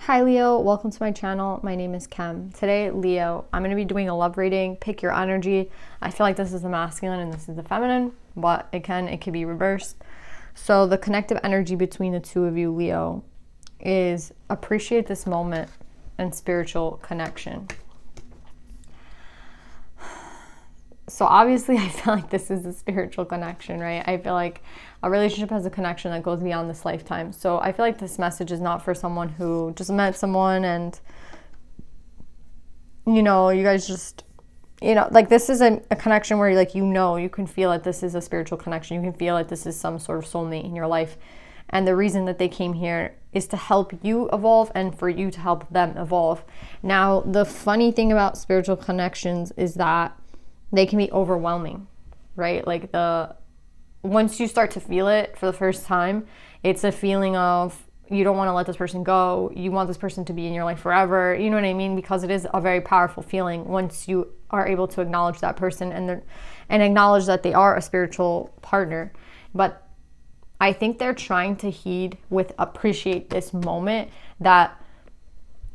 Hi Leo, welcome to my channel. My name is Kem. Today, Leo, I'm going to be doing a love reading. Pick your energy. I feel like this is the masculine and this is the feminine, but it could be reversed. So the connective energy between the two of you, Leo, is appreciate this moment and spiritual connection. So obviously I feel like this is a spiritual connection, right? I feel like a relationship has a connection that goes beyond this lifetime. So I feel like this message is not for someone who just met someone and, you guys just, like this is a connection where you can feel that this is a spiritual connection. You can feel that this is some sort of soulmate in your life. And the reason that they came here is to help you evolve and for you to help them evolve. Now, the funny thing about spiritual connections is that they can be overwhelming, right? Like once you start to feel it for the first time, it's a feeling of you don't want to let this person go. You want this person to be in your life forever. You know what I mean? Because it is a very powerful feeling once you are able to acknowledge that person and acknowledge that they are a spiritual partner. But I think they're trying to appreciate this moment that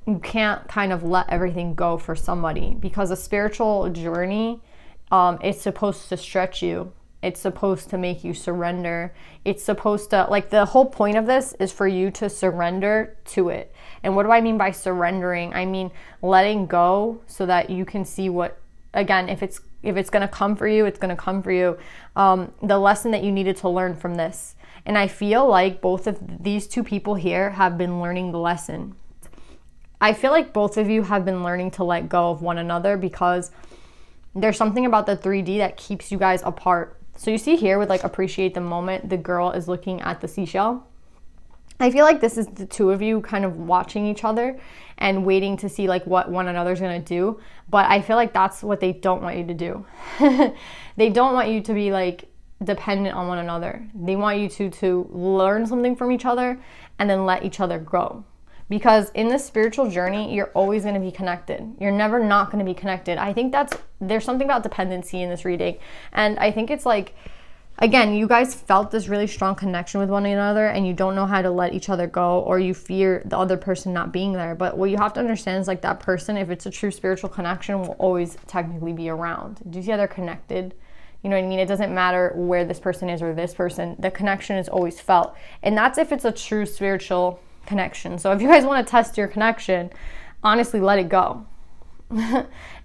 you can't kind of let everything go for somebody, because a spiritual journey, it's supposed to stretch you. It's supposed to make you surrender. It's supposed to, the whole point of this is for you to surrender to it. And what do I mean by surrendering? I mean letting go so that you can see what, again, if it's going to come for you, it's going to come for you. The lesson that you needed to learn from this. And I feel like both of these two people here have been learning the lesson. I feel like both of you have been learning to let go of one another, because there's something about the 3D that keeps you guys apart. So you see here with appreciate the moment, the girl is looking at the seashell. I feel like this is the two of you kind of watching each other and waiting to see what one another's going to do. But I feel like that's what they don't want you to do. They don't want you to be dependent on one another. They want you to learn something from each other and then let each other grow. Because in this spiritual journey, you're always going to be connected. You're never not going to be connected. I think there's something about dependency in this reading. And I think it's again, you guys felt this really strong connection with one another and you don't know how to let each other go, or you fear the other person not being there. But what you have to understand is that person, if it's a true spiritual connection, will always technically be around. Do you see how they're connected? You know what I mean? It doesn't matter where this person is or this person. The connection is always felt. And that's if it's a true spiritual connection. So if you guys want to test your connection, honestly, let it go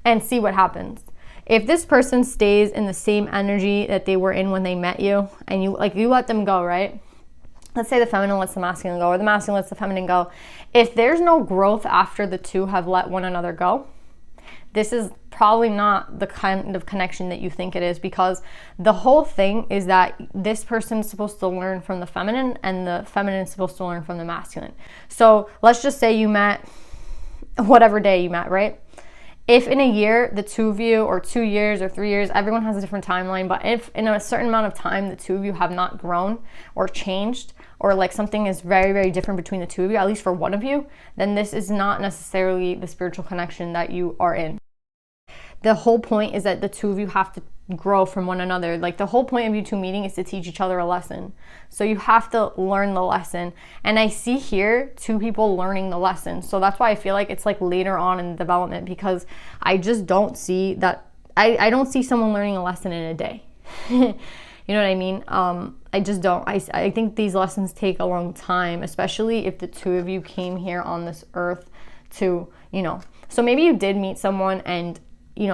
and see what happens. If this person stays in the same energy that they were in when they met you, and you let them go, right? Let's say the feminine lets the masculine go, or the masculine lets the feminine go. If there's no growth after the two have let one another go, this is probably not the kind of connection that you think it is, because the whole thing is that this person is supposed to learn from the feminine and the feminine is supposed to learn from the masculine. So let's just say you met whatever day you met, right? If in a year, the two of you, or 2 years or 3 years, everyone has a different timeline, but if in a certain amount of time the two of you have not grown or changed, or something is very, very different between the two of you, at least for one of you, then this is not necessarily the spiritual connection that you are in. The whole point is that the two of you have to grow from one another. The whole point of you two meeting is to teach each other a lesson. So you have to learn the lesson. And I see here two people learning the lesson. So that's why I feel like it's later on in the development, because I just don't see that. I don't see someone learning a lesson in a day. You know what I mean? I just don't. I think these lessons take a long time, especially if the two of you came here on this earth to, so maybe you did meet someone and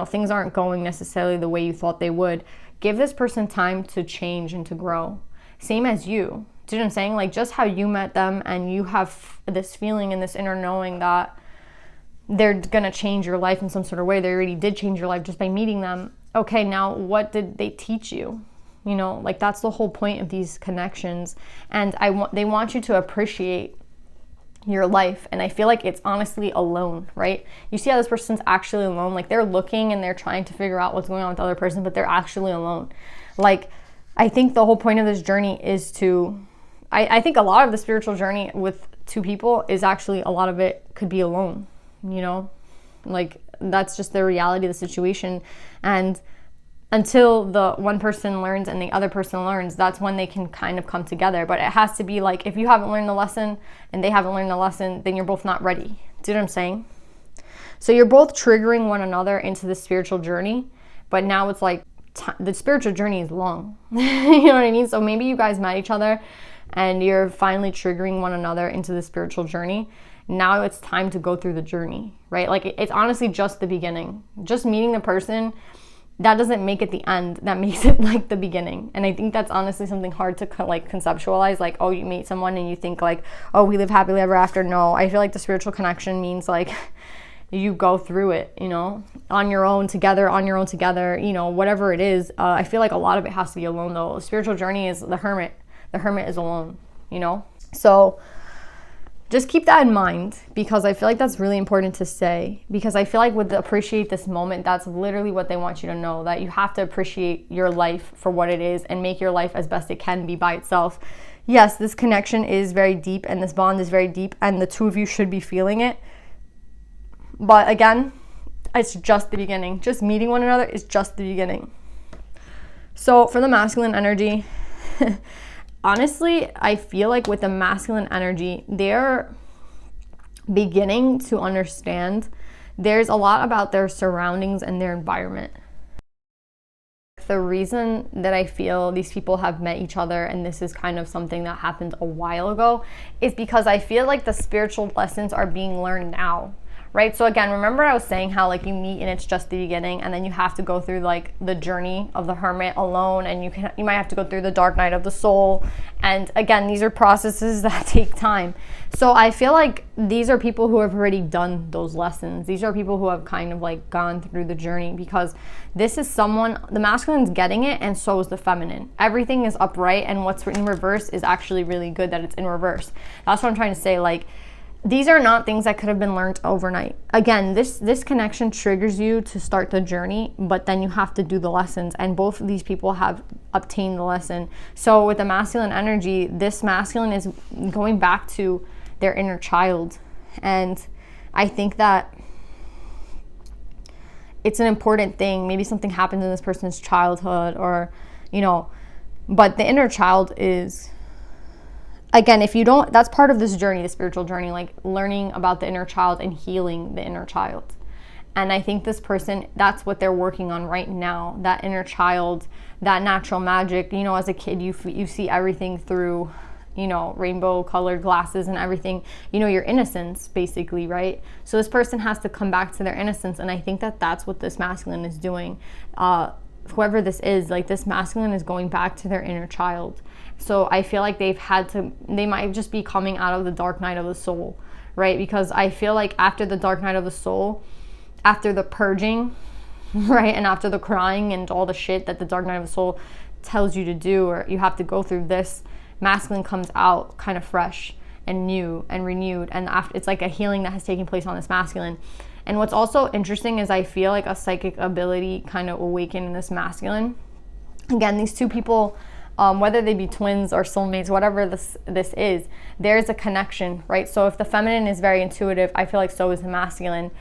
things aren't going necessarily the way you thought they would. Give this person time to change and to grow. Same as you. Do you know what I'm saying? Just how you met them and you have this feeling and this inner knowing that they're going to change your life in some sort of way. They already did change your life just by meeting them. Okay, now what did they teach you? That's the whole point of these connections. And they want you to appreciate your life. And I feel like it's honestly alone, right? You see how this person's actually alone. They're looking and they're trying to figure out what's going on with the other person, but they're actually alone. I think the whole point of this journey is I think a lot of the spiritual journey with two people is actually, a lot of it could be alone, that's just the reality of the situation. And until the one person learns and the other person learns, that's when they can kind of come together. But it has to be like, if you haven't learned the lesson and they haven't learned the lesson, then you're both not ready. Do you know what I'm saying? So you're both triggering one another into the spiritual journey, but now it's like the spiritual journey is long. You know what I mean? So maybe you guys met each other and you're finally triggering one another into the spiritual journey. Now it's time to go through the journey, right? Like it's honestly just the beginning. Just meeting the person, that doesn't make it the end. That makes it like the beginning. And I think that's honestly something hard to like conceptualize. Like, oh, you meet someone and you think like, oh, we live happily ever after. No, I feel like the spiritual connection means like you go through it, you know, on your own together, you know, whatever it is. I feel like a lot of it has to be alone though. The spiritual journey is the hermit. The hermit is alone, you know? So just keep that in mind, because I feel like that's really important to say, because I feel like with the appreciate this moment, that's literally what they want you to know, that you have to appreciate your life for what it is and make your life as best it can be by itself. Yes, this connection is very deep and this bond is very deep and the two of you should be feeling it. But again, it's just the beginning. Just meeting one another is just the beginning. So for the masculine energy, honestly, I feel like with the masculine energy, they're beginning to understand there's a lot about their surroundings and their environment. The reason that I feel these people have met each other, and this is kind of something that happened a while ago, is because I feel like the spiritual lessons are being learned now. Right? So again, remember I was saying how like you meet and it's just the beginning, and then you have to go through like the journey of the hermit alone, and you might have to go through the dark night of the soul. And again, these are processes that take time. So I feel like these are people who have already done those lessons. These are people who have kind of like gone through the journey, because this is someone, the masculine's getting it and so is the feminine. Everything is upright, and what's in reverse is actually really good that it's in reverse. That's what I'm trying to say. Like, these are not things that could have been learned overnight. Again, this connection triggers you to start the journey, but then you have to do the lessons, and both of these people have obtained the lesson. So with the masculine energy, this masculine is going back to their inner child, and I think that it's an important thing. Maybe something happened in this person's childhood, or, you know, but the inner child is, again, if you don't, that's part of this journey, the spiritual journey, like learning about the inner child and healing the inner child. And I think this person, that's what they're working on right now, that inner child, that natural magic. You know, as a kid, you see everything through, you know, rainbow colored glasses and everything, you know, your innocence basically, right? So this person has to come back to their innocence. And I think that that's what this masculine is doing. Whoever this is, like this masculine is going back to their inner child. So I feel like they might just be coming out of the dark night of the soul, right? Because I feel like after the dark night of the soul, after the purging, right? And after the crying and all the shit that the dark night of the soul tells you to do, or you have to go through, this masculine comes out kind of fresh and new and renewed. And after, it's like a healing that has taken place on this masculine. And what's also interesting is I feel like a psychic ability kind of awakened in this masculine. Again, these two people, whether they be twins or soulmates, whatever this is, there's a connection, right? So if the feminine is very intuitive, I feel like so is the masculine.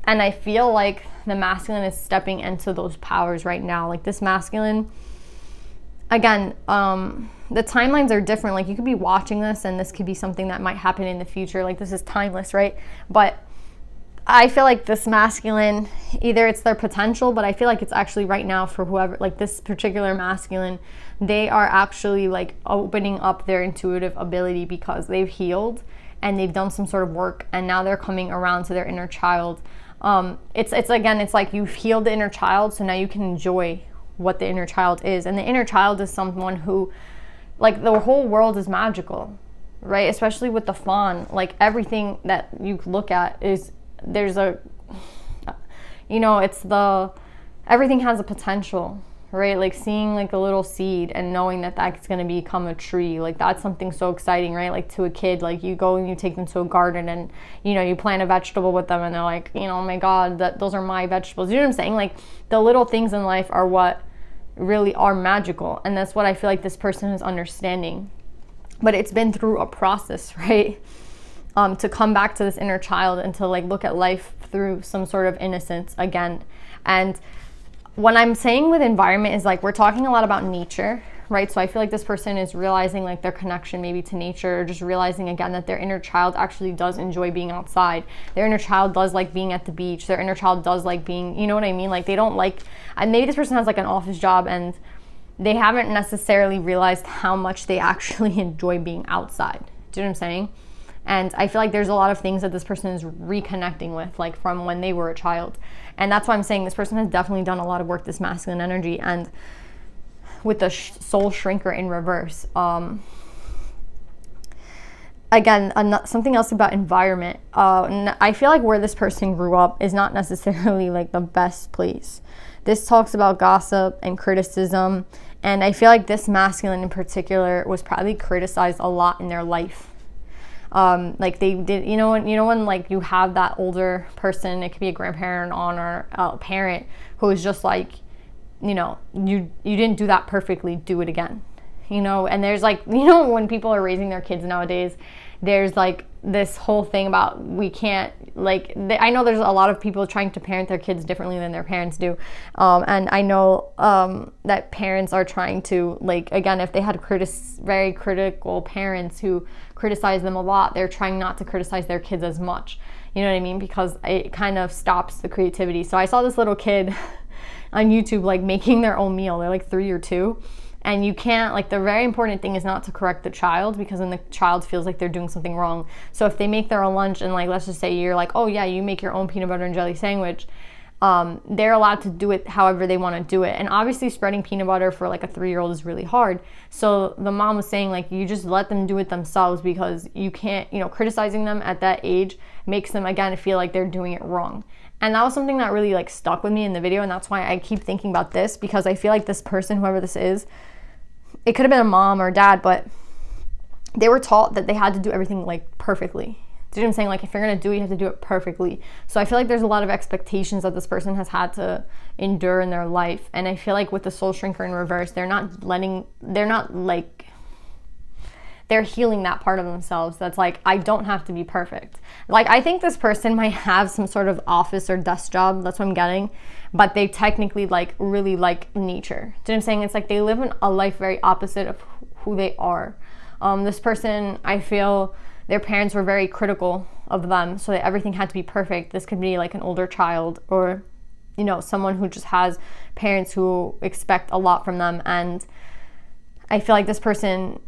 And I feel like the masculine is stepping into those powers right now. Like this masculine, again, the timelines are different. Like you could be watching this and this could be something that might happen in the future. Like this is timeless, right? But I feel like this masculine, either it's their potential, but I feel like it's actually right now for whoever, like this particular masculine, they are actually like opening up their intuitive ability because they've healed and they've done some sort of work, and now they're coming around to their inner child. It's again, it's like you've healed the inner child, so now you can enjoy what the inner child is. And the inner child is someone who, like, the whole world is magical, right? Especially with the fawn, like everything that you look at is, there's a, you know, everything has a potential, right? Like seeing like a little seed and knowing that that's going to become a tree, like that's something so exciting, right? Like to a kid, like you go and you take them to a garden and, you know, you plant a vegetable with them and they're like, you know, oh my God, those are my vegetables. You know what I'm saying? Like the little things in life are what really are magical. And that's what I feel like this person is understanding. But it's been through a process, right? To come back to this inner child and to like look at life through some sort of innocence again. And What I'm saying with environment is like, we're talking a lot about nature, right? So I feel like this person is realizing like their connection maybe to nature, or just realizing again that their inner child actually does enjoy being outside. Their inner child does like being at the beach. Their inner child does like being, you know what I mean? Like they don't like, and maybe this person has like an office job and they haven't necessarily realized how much they actually enjoy being outside. Do you know what I'm saying? And I feel like there's a lot of things that this person is reconnecting with, like from when they were a child. And that's why I'm saying this person has definitely done a lot of work, this masculine energy. And with the soul shrinker in reverse, again, something else about environment. I feel like where this person grew up is not necessarily like the best place. This talks about gossip and criticism. And I feel like this masculine in particular was probably criticized a lot in their life. Like they did, you know, when like you have that older person, it could be a grandparent, aunt, or a parent who is just like, you know, you didn't do that perfectly, do it again, you know. And there's like, you know, when people are raising their kids nowadays, there's like this whole thing about we can't, like, I know there's a lot of people trying to parent their kids differently than their parents do. And I know that parents are trying to, like, again, if they had very critical parents who criticize them a lot, they're trying not to criticize their kids as much. You know what I mean? Because it kind of stops the creativity. So I saw this little kid on YouTube, like, making their own meal. They're like 3 or 2. And you can't, like, the very important thing is not to correct the child, because then the child feels like they're doing something wrong. So if they make their own lunch and, like, let's just say you're like, oh yeah, you make your own peanut butter and jelly sandwich, they're allowed to do it however they want to do it. And obviously spreading peanut butter for like a 3-year-old is really hard. So the mom was saying, like, you just let them do it themselves, because you can't, you know, criticizing them at that age makes them, again, feel like they're doing it wrong. And that was something that really, like, stuck with me in the video. And that's why I keep thinking about this, because I feel like this person, whoever this is, it could have been a mom or dad, but they were taught that they had to do everything, like, perfectly. Do you know what I'm saying? Like, if you're going to do it, you have to do it perfectly. So I feel like there's a lot of expectations that this person has had to endure in their life. And I feel like with the soul shrinker in reverse, they're healing that part of themselves that's like, I don't have to be perfect. Like, I think this person might have some sort of office or desk job, that's what I'm getting, but they technically, like, really like nature. Do you know what I'm saying? It's like they live in a life very opposite of who they are. This person, I feel their parents were very critical of them, so that everything had to be perfect. This could be like an older child, or, you know, someone who just has parents who expect a lot from them. And I feel like this person,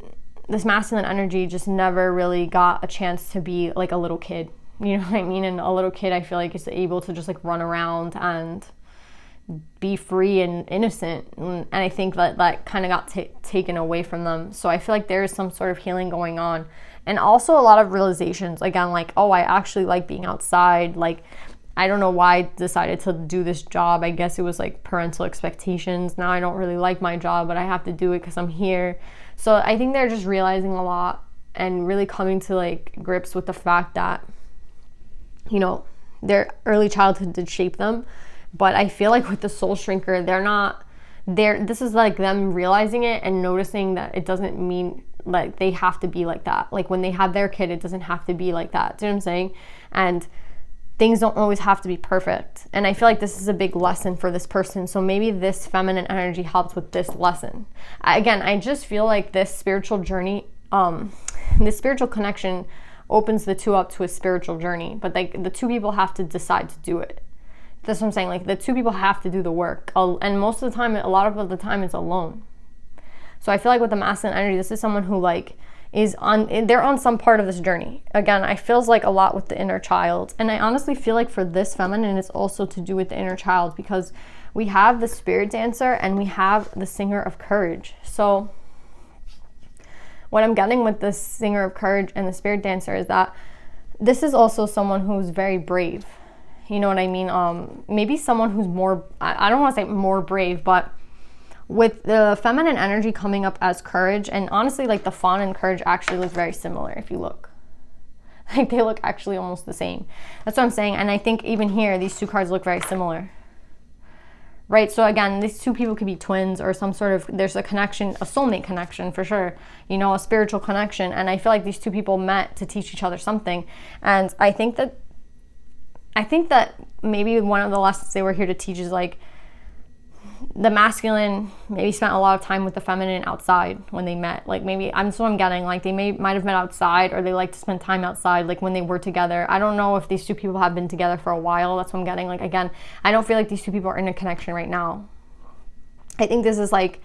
this masculine energy, just never really got a chance to be like a little kid. You know what I mean? And a little kid, I feel like, is able to just, like, run around and be free and innocent. And I think that kind of got taken away from them. So I feel like there is some sort of healing going on. And also a lot of realizations, again, like, oh, I actually like being outside. Like, I don't know why I decided to do this job. I guess it was like parental expectations. Now I don't really like my job, but I have to do it because I'm here. So I think they're just realizing a lot and really coming to, like, grips with the fact that, you know, their early childhood did shape them. But I feel like with the soul shrinker, this is like them realizing it and noticing that it doesn't mean like they have to be like that. Like, when they have their kid, it doesn't have to be like that. Do you know what I'm saying? And things don't always have to be perfect. And I feel like this is a big lesson for this person. So maybe this feminine energy helps with this lesson. Again, I just feel like this spiritual journey, this spiritual connection opens the two up to a spiritual journey. But, like, the two people have to decide to do it. That's what I'm saying. Like, the two people have to do the work. And most of the time, a lot of the time, it's alone. So I feel like with the masculine energy, this is someone who, like, they're on some part of this journey. Again, I feels like a lot with the inner child. And I honestly feel like for this feminine, it's also to do with the inner child, because we have the spirit dancer and we have the singer of courage. So what I'm getting with the singer of courage and the spirit dancer is that this is also someone who's very brave. You know what I mean? Maybe someone who's more, I don't want to say more brave, but with the feminine energy coming up as courage, and honestly, like, the fawn and courage actually look very similar if you look. Like, they look actually almost the same. That's what I'm saying. And I think even here, these two cards look very similar. Right? So again, these two people could be twins or some sort of, there's a connection, a soulmate connection for sure, you know, a spiritual connection. And I feel like these two people met to teach each other something. And I think that maybe one of the lessons they were here to teach is, like, the masculine maybe spent a lot of time with the feminine outside when they met. Like maybe, that's what I'm getting, like they might have met outside, or they like to spend time outside, like when they were together. I don't know if these two people have been together for a while. That's what I'm getting. Like, again, I don't feel like these two people are in a connection right now. I think this is like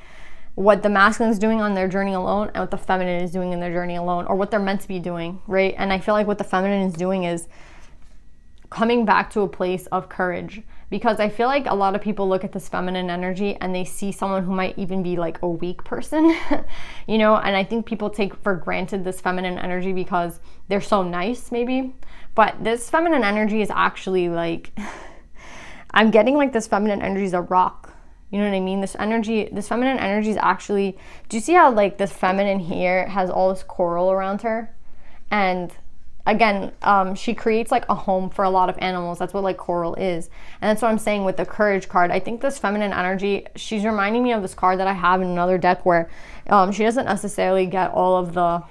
what the masculine is doing on their journey alone, and what the feminine is doing in their journey alone, or what they're meant to be doing, right? And I feel like what the feminine is doing is coming back to a place of courage, because I feel like a lot of people look at this feminine energy and they see someone who might even be like a weak person, you know, and I think people take for granted this feminine energy because they're so nice maybe, but this feminine energy is actually like, I'm getting like this feminine energy is a rock. You know what I mean? This feminine energy is actually, do you see how like this feminine here has all this coral around her? And again, she creates like a home for a lot of animals. That's what like coral is. And that's what I'm saying with the courage card. I think this feminine energy, she's reminding me of this card that I have in another deck where she doesn't necessarily get all of the,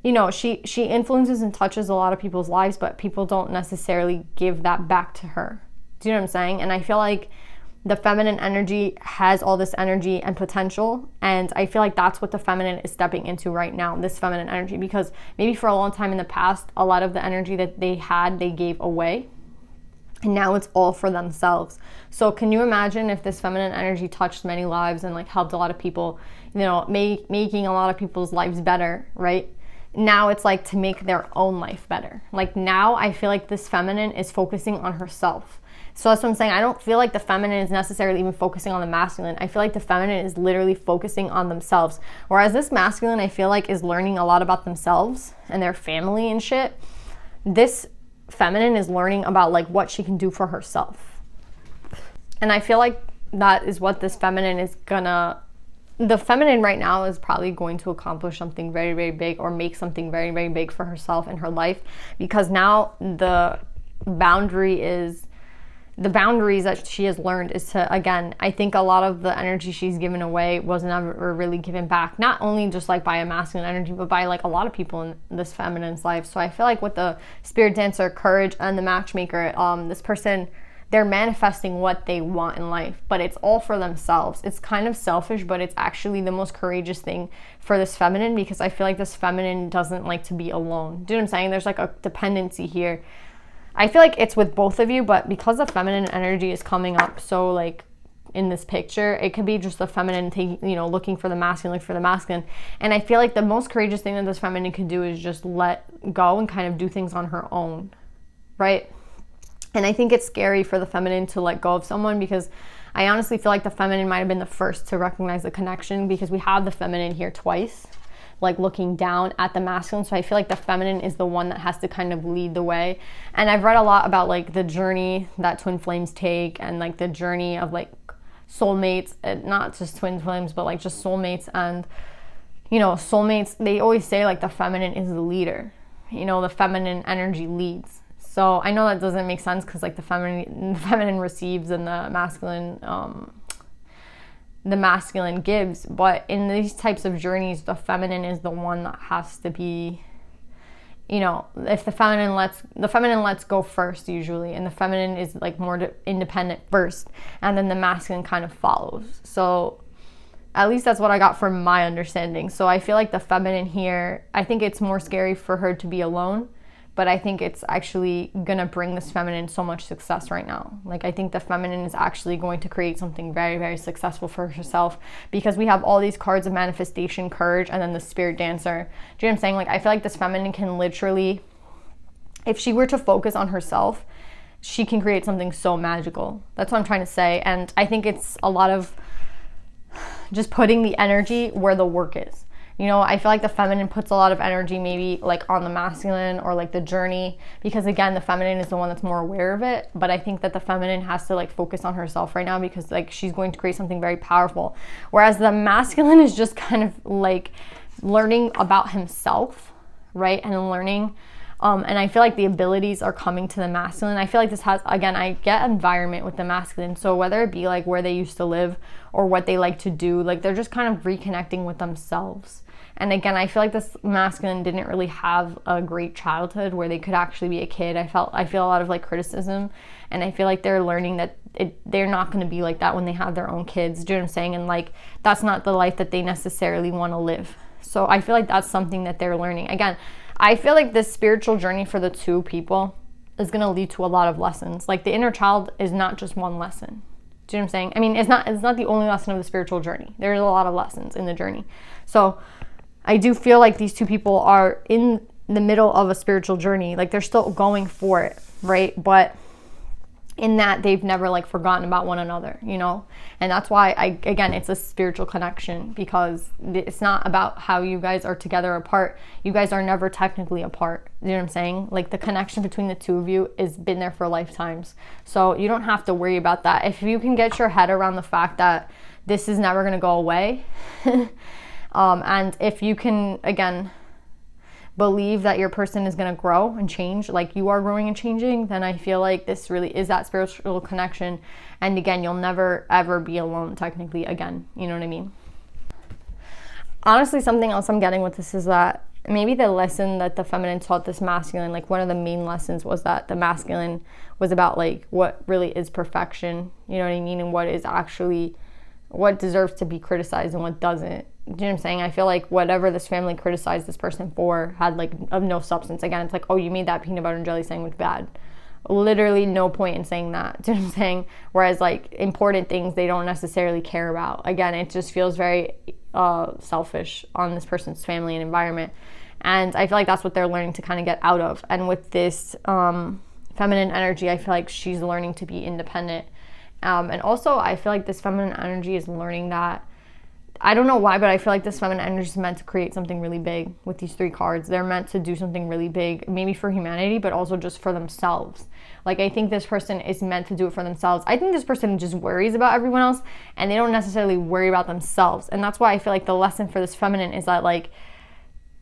you know, she influences and touches a lot of people's lives, but people don't necessarily give that back to her. Do you know what I'm saying? And I feel like the feminine energy has all this energy and potential, and I feel like that's what the feminine is stepping into right now, this feminine energy, because maybe for a long time in the past, a lot of the energy that they had, they gave away, and now it's all for themselves. So can you imagine if this feminine energy touched many lives and like helped a lot of people, you know, making a lot of people's lives better, right? Now it's like to make their own life better. Like now I feel like this feminine is focusing on herself. So that's what I'm saying. I don't feel like the feminine is necessarily even focusing on the masculine. I feel like the feminine is literally focusing on themselves. Whereas this masculine, I feel like, is learning a lot about themselves and their family and shit. This feminine is learning about like what she can do for herself. And I feel like that is what this feminine is gonna, the feminine right now is probably going to accomplish something very, very big, or make something very, very big for herself in her life, because now the boundaries that she has learned is to, again, I think a lot of the energy she's given away was never really given back, not only just like by a masculine energy, but by like a lot of people in this feminine's life. So I feel like with the spirit dancer, courage, and the matchmaker, this person, they're manifesting what they want in life, but it's all for themselves. It's kind of selfish, but it's actually the most courageous thing for this feminine, because I feel like this feminine doesn't like to be alone. Do you know what I'm saying? There's like a dependency here. I feel like it's with both of you, but because the feminine energy is coming up, so like in this picture, it could be just the feminine taking, you know, looking for the masculine, and I feel like the most courageous thing that this feminine could do is just let go and kind of do things on her own, right? And I think it's scary for the feminine to let go of someone, because I honestly feel like the feminine might have been the first to recognize the connection, because we have the feminine here twice, like looking down at the masculine. So I feel like the feminine is the one that has to kind of lead the way. And I've read a lot about like the journey that twin flames take, and like the journey of like soulmates, not just twin flames, but like just soulmates. And, you know, soulmates, they always say like the feminine is the leader, you know, the feminine energy leads. So I know that doesn't make sense, because like the feminine receives and the masculine gives, but in these types of journeys, the feminine is the one that has to be, you know, if the feminine lets go first usually, and the feminine is like more independent first, and then the masculine kind of follows. So at least that's what I got from my understanding. So I feel like the feminine here, I think it's more scary for her to be alone, but I think it's actually gonna bring this feminine so much success right now. Like I think the feminine is actually going to create something very, very successful for herself, because we have all these cards of manifestation, courage, and then the spirit dancer. Do you know what I'm saying? Like I feel like this feminine can literally, if she were to focus on herself, she can create something so magical. That's what I'm trying to say. And I think it's a lot of just putting the energy where the work is. You know, I feel like the feminine puts a lot of energy maybe like on the masculine, or like the journey, because again, the feminine is the one that's more aware of it. But I think that the feminine has to like focus on herself right now, because like she's going to create something very powerful. Whereas the masculine is just kind of like learning about himself, right? And learning, and I feel like the abilities are coming to the masculine. I feel like this has, again, I get environment with the masculine. So whether it be like where they used to live or what they like to do, like they're just kind of reconnecting with themselves. And again, I feel like this masculine didn't really have a great childhood where they could actually be a kid. I feel a lot of like criticism, and I feel like they're learning that they're not going to be like that when they have their own kids. Do you know what I'm saying? And like, that's not the life that they necessarily want to live. So I feel like that's something that they're learning. Again, I feel like this spiritual journey for the two people is going to lead to a lot of lessons. Like, the inner child is not just one lesson. Do you know what I'm saying? I mean, it's not the only lesson of the spiritual journey. There's a lot of lessons in the journey. So I do feel like these two people are in the middle of a spiritual journey. Like, they're still going for it, right? But in that, they've never like forgotten about one another, you know? And that's why again, it's a spiritual connection, because it's not about how you guys are together apart. You guys are never technically apart. You know what I'm saying? Like, the connection between the two of you has been there for lifetimes. So you don't have to worry about that. If you can get your head around the fact that this is never going to go away, and if you can, again, believe that your person is going to grow and change like you are growing and changing, then I feel like this really is that spiritual connection. And again, you'll never ever be alone technically again. You know what I mean? Honestly, something else I'm getting with this is that maybe the lesson that the feminine taught this masculine, like one of the main lessons, was that the masculine was about like what really is perfection, you know what I mean, and what is actually what deserves to be criticized and what doesn't. Do you know what I'm saying? I feel like whatever this family criticized this person for had like of no substance. Again, it's like, oh, you made that peanut butter and jelly sandwich bad. Literally no point in saying that. Do you know what I'm saying? Whereas like important things they don't necessarily care about. Again, it just feels very selfish on this person's family and environment. And I feel like that's what they're learning to kind of get out of. And with this feminine energy, I feel like she's learning to be independent. And also I feel like this feminine energy is learning that, I don't know why, but I feel like this feminine energy is meant to create something really big with these three cards. They're meant to do something really big, maybe for humanity, but also just for themselves. Like, I think this person is meant to do it for themselves. I think this person just worries about everyone else, and they don't necessarily worry about themselves. And that's why I feel like the lesson for this feminine is that, like,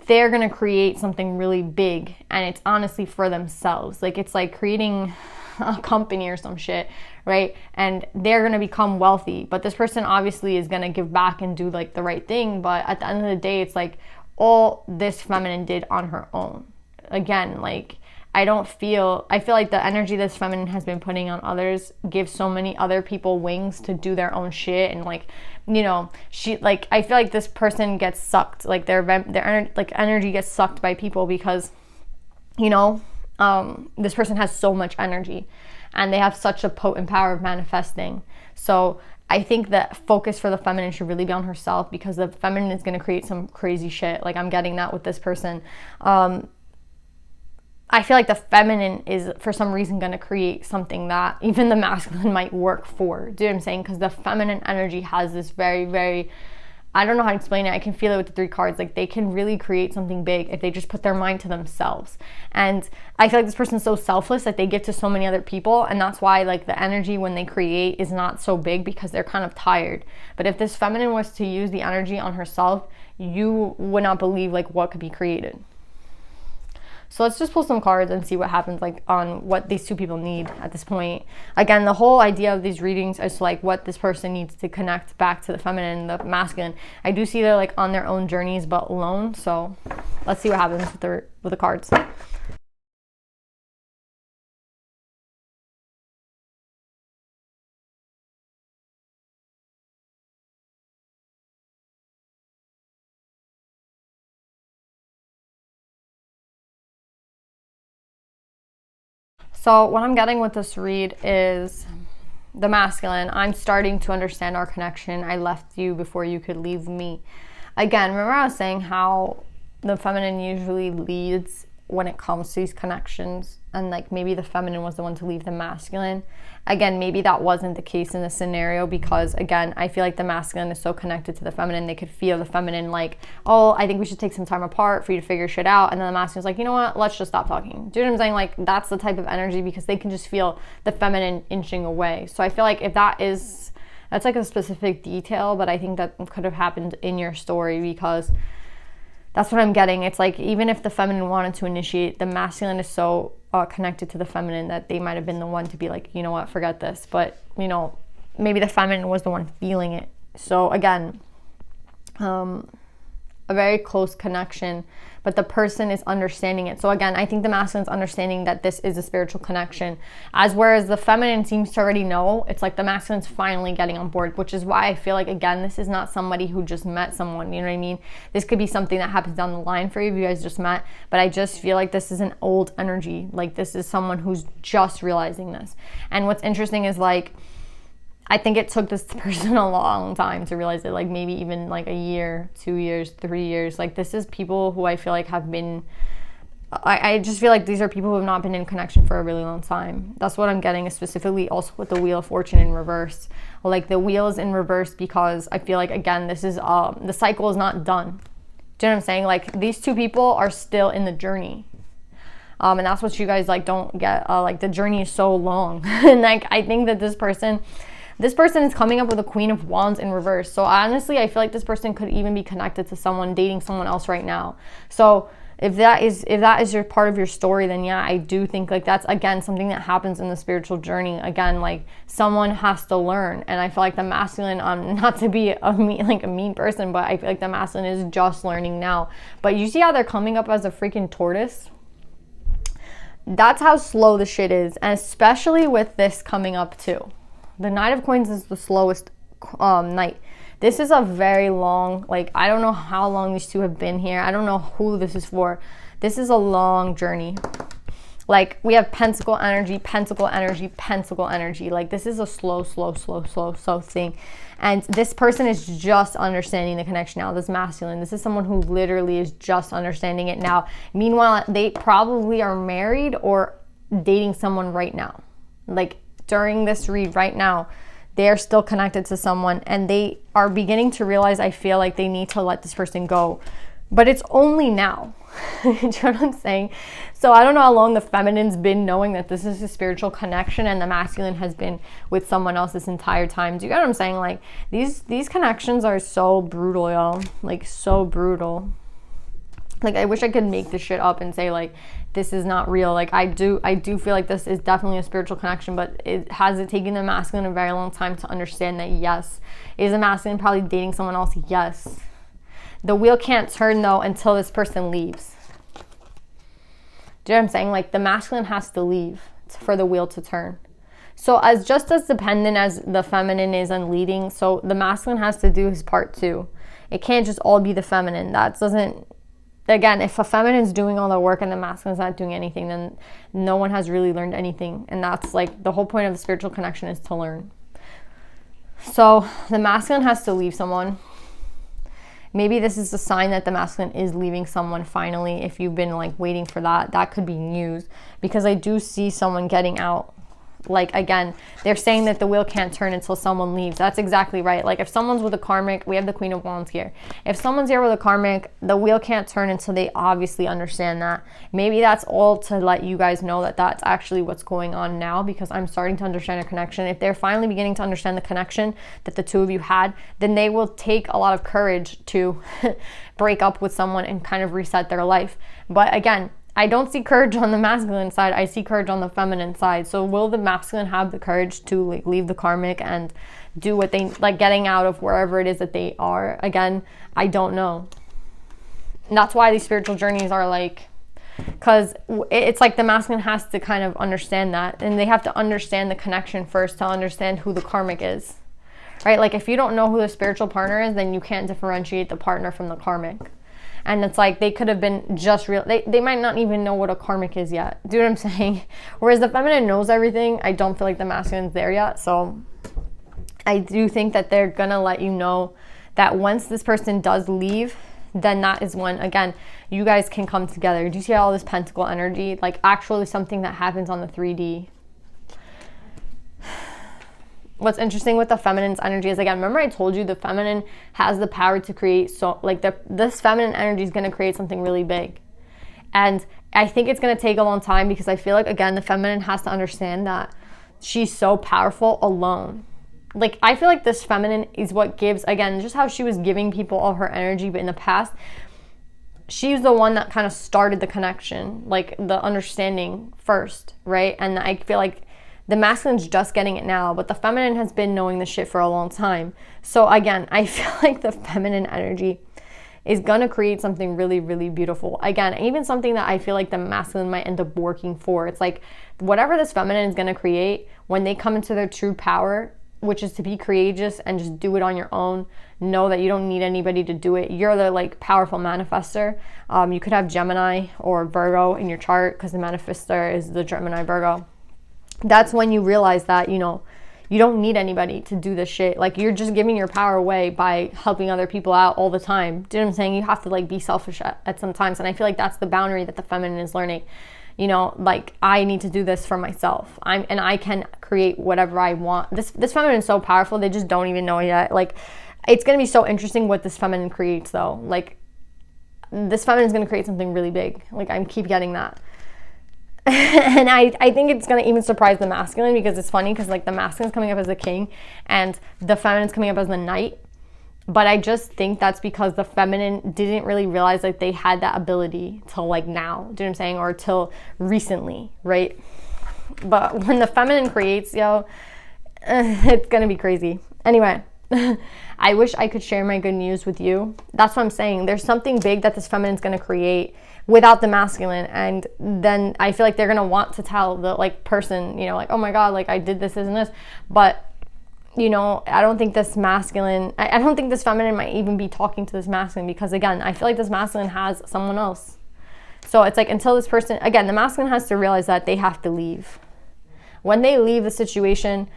they're going to create something really big, and it's honestly for themselves. Like, it's like creating a company or some shit, right? And they're going to become wealthy, but this person obviously is going to give back and do like the right thing. But at the end of the day, it's like all this feminine did on her own. Again, like, I feel like the energy this feminine has been putting on others gives so many other people wings to do their own shit. And like, you know, I feel like this person gets sucked, like their energy gets sucked by people because, you know, this person has so much energy and they have such a potent power of manifesting. So I think that focus for the feminine should really be on herself, because the feminine is going to create some crazy shit. Like, I'm getting that with this person. I feel like the feminine is for some reason going to create something that even the masculine might work for. Do you know what I'm saying? Because the feminine energy has this very, very, I don't know how to explain it. I can feel it with the three cards. Like, they can really create something big if they just put their mind to themselves. And I feel like this person's so selfless that they give to so many other people. And that's why, like, the energy when they create is not so big, because they're kind of tired. But if this feminine was to use the energy on herself, you would not believe, like, what could be created. So let's just pull some cards and see what happens, like, on what these two people need at this point. Again, the whole idea of these readings is like what this person needs to connect back to the feminine and the masculine. I do see they're like on their own journeys but alone. So let's see what happens with the cards. So what I'm getting with this read is the masculine. I'm starting to understand our connection. I left you before you could leave me. Again, remember I was saying how the feminine usually leads when it comes to these connections, and like maybe the feminine was the one to leave the masculine. Again, maybe that wasn't the case in this scenario, because again, I feel like the masculine is so connected to the feminine. They could feel the feminine like, oh, I think we should take some time apart for you to figure shit out. And then the masculine's like, you know what, let's just stop talking. Do you know what I'm saying? Like, that's the type of energy, because they can just feel the feminine inching away. So I feel like if that's like a specific detail, but I think that could have happened in your story, because that's what I'm getting. It's like, even if the feminine wanted to initiate, the masculine is so connected to the feminine that they might have been the one to be like, you know what, forget this. But, you know, maybe the feminine was the one feeling it. So again, a very close connection, but the person is understanding it. So again, I think the masculine's understanding that this is a spiritual connection, as whereas the feminine seems to already know. It's like the masculine's finally getting on board, which is why I feel like, again, this is not somebody who just met someone, you know what I mean? This could be something that happens down the line for you if you guys just met, but I just feel like this is an old energy. Like this is someone who's just realizing this. And what's interesting is like, I think it took this person a long time to realize it, like maybe even like a year, 2 years, 3 years. Like this is people who I feel like have been, I just feel like these are people who have not been in connection for a really long time. That's what I'm getting, specifically also with the Wheel of Fortune in reverse. Like the wheel is in reverse because I feel like, again, this is, the cycle is not done. Do you know what I'm saying? Like these two people are still in the journey. And that's what you guys like don't get, like the journey is so long. And like, I think that this person is coming up with a Queen of Wands in reverse. So honestly, I feel like this person could even be connected to someone, dating someone else right now. So if that is your part of your story, then yeah, I do think like that's, again, something that happens in the spiritual journey. Again, like someone has to learn. And I feel like the masculine, not to be a mean person, but I feel like the masculine is just learning now. But you see how they're coming up as a freaking tortoise? That's how slow the shit is. And especially with this coming up too. The Knight of Coins is the slowest knight. This is a very long, like, I don't know how long these two have been here. I don't know who this is for. This is a long journey. Like, we have Pentacle energy, Pentacle energy, Pentacle energy. Like, this is a slow thing. And this person is just understanding the connection now, this masculine. This is someone who literally is just understanding it now. Meanwhile, they probably are married or dating someone right now. Like, during this read right now, they are still connected to someone and they are beginning to realize, I feel like they need to let this person go. But it's only now. Do you know what I'm saying? So I don't know how long the feminine's been knowing that this is a spiritual connection and the masculine has been with someone else this entire time. Do you get what I'm saying? Like these connections are so brutal, y'all. Like so brutal. Like I wish I could make this shit up and say like this is not real. Like I do feel like this is definitely a spiritual connection, but it taken the masculine a very long time to understand that yes. Is the masculine probably dating someone else? Yes. The wheel can't turn though until this person leaves. Do you know what I'm saying? Like the masculine has to leave for the wheel to turn. So just as dependent as the feminine is on leading, so the masculine has to do his part too. It can't just all be the feminine. That doesn't. Again, if a feminine's doing all the work and the masculine's not doing anything, then no one has really learned anything. And that's like the whole point of the spiritual connection is to learn. So the masculine has to leave someone. Maybe this is a sign that the masculine is leaving someone finally. If you've been like waiting for that, that could be news. Because I do see someone getting out. Like, again, they're saying that the wheel can't turn until someone leaves. That's exactly right. Like, if someone's with a karmic, we have the Queen of Wands here. If someone's here with a karmic, the wheel can't turn until they obviously understand that. Maybe that's all to let you guys know that that's actually what's going on now, because I'm starting to understand a connection. If they're finally beginning to understand the connection that the two of you had, then they will take a lot of courage to break up with someone and kind of reset their life. But again, I don't see courage on the masculine side. I see courage on the feminine side. So will the masculine have the courage to like leave the karmic and do what they like, getting out of wherever it is that they are? Again, I don't know. And that's why these spiritual journeys are like, because it's like the masculine has to kind of understand that, and they have to understand the connection first to understand who the karmic is, right? Like if you don't know who the spiritual partner is, then you can't differentiate the partner from the karmic. And it's like they could have been just real. They might not even know what a karmic is yet. Do you know what I'm saying? Whereas the feminine knows everything. I don't feel like the masculine's there yet. So I do think that they're going to let you know that once this person does leave, then that is when, again, you guys can come together. Do you see all this pentacle energy? Like actually something that happens on the 3D. What's interesting with the feminine's energy is, again, remember I told you the feminine has the power to create, so like this feminine energy is going to create something really big. And I think it's going to take a long time, because I feel like, again, the feminine has to understand that she's so powerful alone. Like I feel like this feminine is what gives, again, just how she was giving people all her energy, but in the past, she's the one that kind of started the connection, like the understanding first, right? And I feel like the masculine's just getting it now, but the feminine has been knowing this shit for a long time. So again, I feel like the feminine energy is going to create something really, really beautiful. Again, even something that I feel like the masculine might end up working for. It's like whatever this feminine is going to create, when they come into their true power, which is to be courageous and just do it on your own, know that you don't need anybody to do it. You're the like powerful manifester. You could have Gemini or Virgo in your chart, because the manifester is the Gemini Virgo. That's when you realize that, you know, you don't need anybody to do this shit. Like, you're just giving your power away by helping other people out all the time. Do you know what I'm saying? You have to like be selfish at some times. And I feel like that's the boundary that the feminine is learning. You know, like, I need to do this for myself. And I can create whatever I want. This feminine is so powerful. They just don't even know yet. Like, it's going to be so interesting what this feminine creates, though. Like, this feminine is going to create something really big. Like, I keep getting that. And I think it's going to even surprise the masculine, because it's funny, because like the masculine's coming up as the king and the feminine's coming up as the knight. But I just think that's because the feminine didn't really realize like they had that ability till like now, do you know what I'm saying? Or till recently, right? But when the feminine creates, it's going to be crazy. Anyway, I wish I could share my good news with you. That's what I'm saying. There's something big that this feminine's going to create without the masculine, and then I feel like they're gonna want to tell the like person, you know, like, oh my god, like I did this and this. But you know, I don't think this masculine, I don't think this feminine might even be talking to this masculine, because again, I feel like this masculine has someone else. So it's like, until this person, again, the masculine has to realize that they have to leave. When they leave the situation,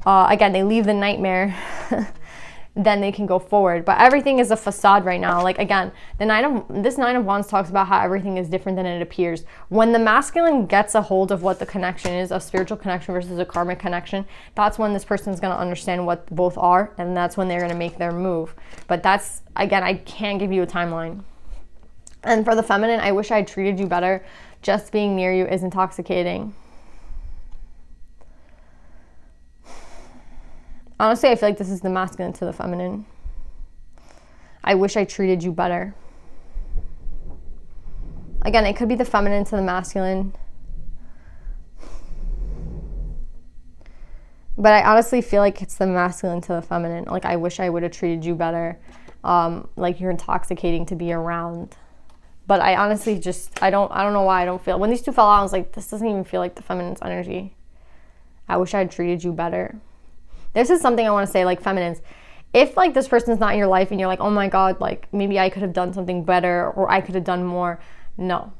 again, they leave the nightmare, then they can go forward. But everything is a facade right now. Like, again, this Nine of Wands talks about how everything is different than it appears. When the masculine gets a hold of what the connection is, a spiritual connection versus a karmic connection, that's when this person is going to understand what both are, and that's when they're going to make their move. But that's, again, I can't give you a timeline. And for the feminine, I wish I had treated you better. Just being near you is intoxicating. Honestly, I feel like this is the masculine to the feminine. I wish I treated you better. Again, it could be the feminine to the masculine. But I honestly feel like it's the masculine to the feminine. Like, I wish I would have treated you better. Like, you're intoxicating to be around. But I honestly just, I don't know why I don't feel. When these two fell out, I was like, this doesn't even feel like the feminine's energy. I wish I had treated you better. This is something I want to say, like, feminines. If, like, this person's not in your life and you're like, oh my god, like, maybe I could have done something better, or I could have done more. No.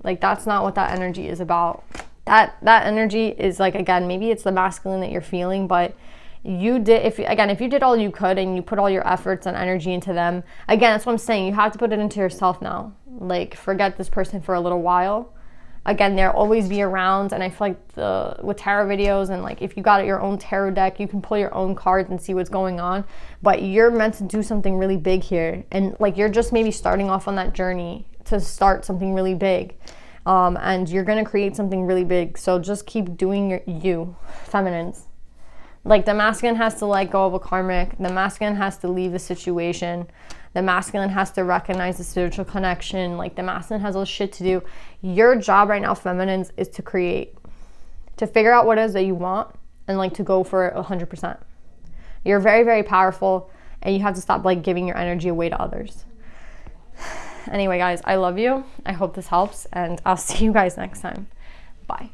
Like, that's not what that energy is about. That energy is, like, again, maybe it's the masculine that you're feeling, but you did, if you did all you could and you put all your efforts and energy into them, again, that's what I'm saying. You have to put it into yourself now. Like, forget this person for a little while. Again, they'll always be around, and I feel like with tarot videos, and like, if you got your own tarot deck, you can pull your own cards and see what's going on. But you're meant to do something really big here, and like, you're just maybe starting off on that journey to start something really big, and you're gonna create something really big. So just keep doing you, feminines. Like, the masculine has to let go of a karmic. The masculine has to leave the situation. The masculine has to recognize the spiritual connection. Like, the masculine has all this shit to do. Your job right now, feminines, is to create. To figure out what it is that you want, and like, to go for 100%. You're very, very powerful, and you have to stop like giving your energy away to others. Anyway, guys, I love you. I hope this helps, and I'll see you guys next time. Bye.